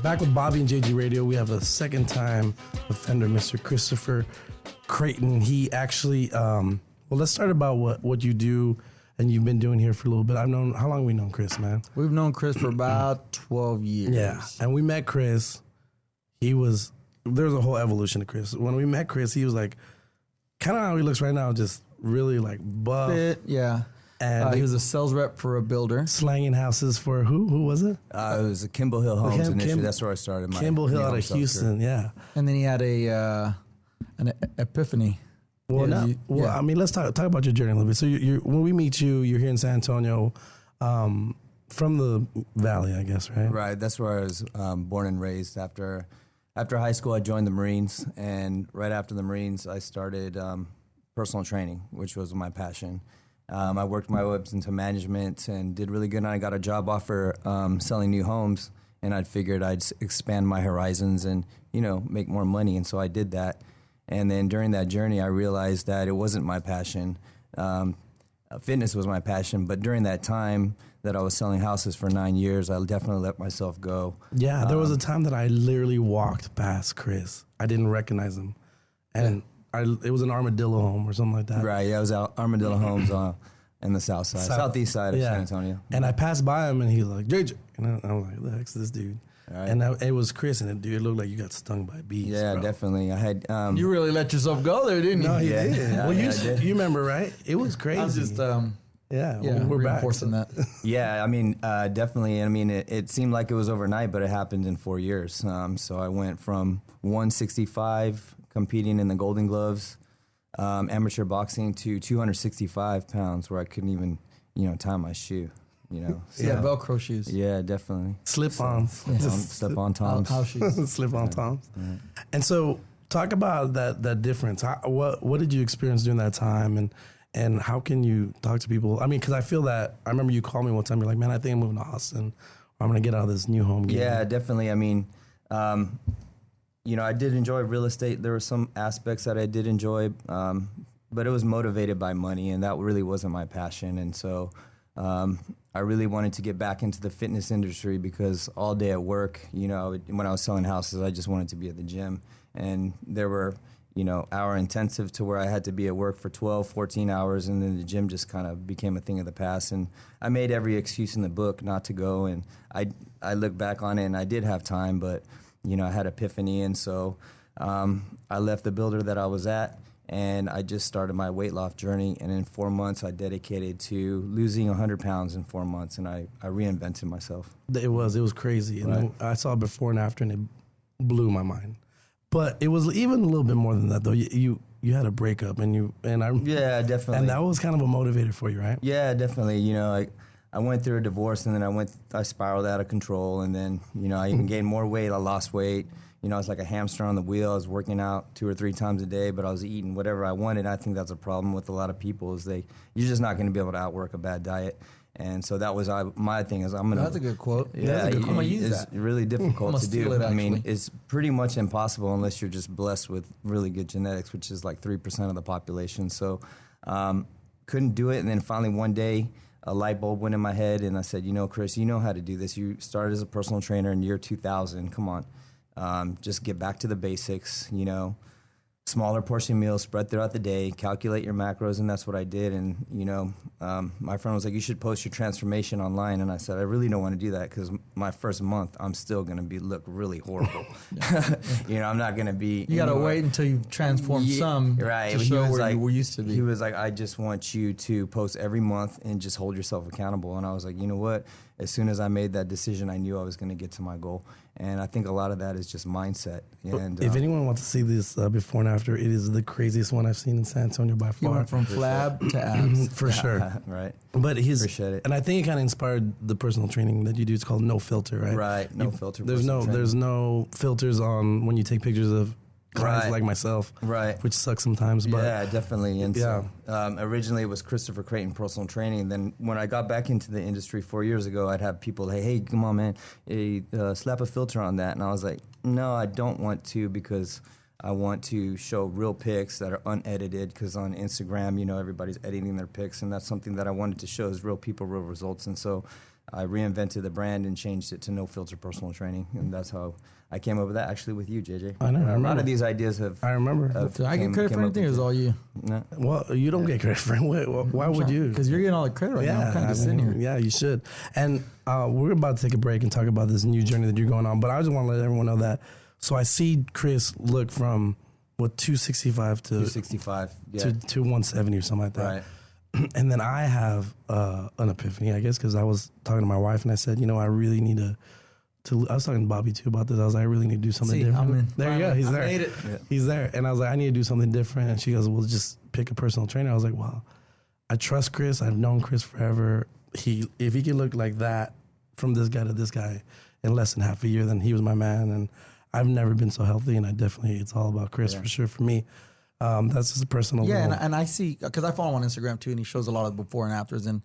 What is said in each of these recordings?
Back with Bobby and JG Radio, we have a second-time offender, Mr. Christopher Crayton. He actually, well, let's start about what you do and you've been doing here for a little bit. How long have we known Chris, man? We've known Chris for about 12 years. Yeah, and we met Chris. There was a whole evolution of Chris. When we met Chris, he was like, kind of how he looks right now, just really like buff. Fit, yeah. And he was a sales rep for a builder. Slanging houses for who? Who was it? It was a Kimball Hill Homes initially. That's where I started my Kimball Hill out of Houston, yeah. And then he had an epiphany. Well, I mean, let's talk about your journey a little bit. So when we meet you, you're here in San Antonio, from the Valley, I guess, right? Right. That's where I was born and raised. After high school, I joined the Marines, and right after the Marines, I started personal training, which was my passion. I worked my way up into management and did really good. And I got a job offer selling new homes, and I figured I'd expand my horizons and, make more money. And so I did that. And then during that journey, I realized that it wasn't my passion. Fitness was my passion. But during that time that I was selling houses for 9 years, I definitely let myself go. Yeah, there was a time that I literally walked past Chris. I didn't recognize him. And it was an Armadillo home or something like that. Right, yeah, it was Armadillo Homes in the southeast side of San Antonio. And I passed by him, and he was like, JJ. And I was like, the heck's this dude? Right. And it was Chris, and it looked like you got stung by bees. Yeah, bro. Definitely. I had. You really let yourself go there, didn't you? No, he did. Yeah, well, did. You remember, right? It was crazy. I was just, we're reinforcing back. that. Yeah, I mean, definitely. I mean, it seemed like it was overnight, but it happened in 4 years. So I went from 165 competing in the Golden Gloves, amateur boxing, to 265 pounds, where I couldn't even, tie my shoe. So yeah, Velcro shoes. Yeah, definitely. Slip-on. Slip-on Toms. House shoes. Slip-on Toms. Yeah. And so talk about that difference. What did you experience during that time, and how can you talk to people? I mean, because I feel that, I remember you called me one time, you're like, man, I think I'm moving to Austin. I'm going to get out of this new home game. Yeah, definitely. I mean, I did enjoy real estate. There were some aspects that I did enjoy, but it was motivated by money, and that really wasn't my passion. And so I really wanted to get back into the fitness industry because all day at work, when I was selling houses, I just wanted to be at the gym. And there were, hour intensive to where I had to be at work for 12, 14 hours, and then the gym just kind of became a thing of the past. And I made every excuse in the book not to go, and I look back on it, and I did have time, but, I had epiphany. And so I left the builder that I was at, and I just started my weight loss journey. And in 4 months, I dedicated to losing 100 pounds in 4 months, and I reinvented myself. It was crazy. And right. I saw before and after, and it blew my mind. But it was even a little bit more than that, though. You had a breakup, yeah, definitely. And that was kind of a motivator for you, right? Yeah, definitely. I went through a divorce, and then I spiraled out of control, and then I even gained more weight. I lost weight. I was like a hamster on the wheel. I was working out 2 or 3 times a day, but I was eating whatever I wanted. I think that's a problem with a lot of people is you're just not going to be able to outwork a bad diet. And so that was my thing is I'm going to. That's a good quote. Yeah, I'm going to use that. It's really difficult to do. I mean, it's pretty much impossible unless you're just blessed with really good genetics, which is like 3% of the population. So couldn't do it. And then finally one day, a light bulb went in my head, and I said, Chris, you know how to do this. You started as a personal trainer in year 2000. Come on. Just get back to the basics, smaller portion meals spread throughout the day, calculate your macros, and that's what I did. And, my friend was like, you should post your transformation online. And I said, I really don't want to do that because my first month, I'm still going to look really horrible. I'm not going to be. You got to wait until you transform right. to show where you used to be. He was like, I just want you to post every month and just hold yourself accountable. And I was like, you know what? As soon as I made that decision, I knew I was going to get to my goal. And I think a lot of that is just mindset. And if anyone wants to see this before and after, it is the craziest one I've seen in San Antonio by far. You went from flab to abs. For sure. Right. But appreciate it. And I think it kind of inspired the personal training that you do. It's called No Filter, right? Right. No filter. There's no filters on when you take pictures of clients like myself, right? Which sucks sometimes, but yeah, definitely. And so, originally it was Christopher Crayton Personal Training. And then when I got back into the industry 4 years ago, I'd have people, hey, come on, man, slap a filter on that. And I was like, no, I don't want to because I want to show real pics that are unedited, because on Instagram, everybody's editing their pics, and that's something that I wanted to show is real people, real results. And so I reinvented the brand and changed it to No Filter Personal Training, and that's how I came up with that, actually, with you, JJ. I know. A lot of these ideas have... I remember. Do I get credit for anything, or is it all you? No. Well, you don't get credit for it. Why would you? Because you're getting all the credit right now. I'm kind of just sitting here. Yeah, you should. And we're about to take a break and talk about this new journey that you're going on. But I just want to let everyone know that. So I see Chris look from, 265 to... 265, yeah. To 170 or something like that. Right. And then I have an epiphany, I guess, because I was talking to my wife and I said, I really need to I was talking to Bobby too about this. I was like, I really need to do something different. I'm in. There you go. He's there. Made it. Yeah. He's there. And I was like, I need to do something different. And she goes, well, just pick a personal trainer. I was like, well, I trust Chris. I've known Chris forever. If he can look like that from this guy to this guy in less than half a year, then he was my man. And I've never been so healthy. And it's all about Chris for sure for me. That's just a personal Yeah, and I see, because I follow him on Instagram too, and he shows a lot of before and afters. And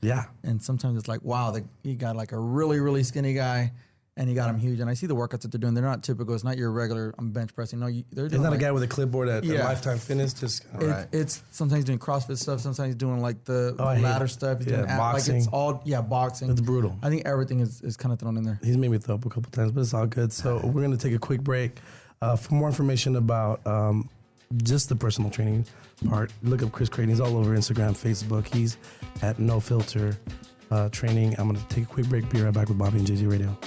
sometimes it's like, wow, he got like a really, really skinny guy, and he got him huge. And I see the workouts that they're doing. They're not typical. It's not your regular, I'm bench pressing. No, they're doing It's not like, a guy with a clipboard at Lifetime Fitness. Just It's sometimes doing CrossFit stuff. Sometimes he's doing like the I hate ladder it. stuff. He's Yeah, doing boxing. Like it's all, boxing. It's brutal. I think everything is kind of thrown in there. He's made me throw up a couple times, but it's all good. So we're going to take a quick break. For more information about just the personal training part, look up Chris Crayton. He's all over Instagram, Facebook. He's at No Filter Training. I'm going to take a quick break. Be right back with Bobby and JJ Radio.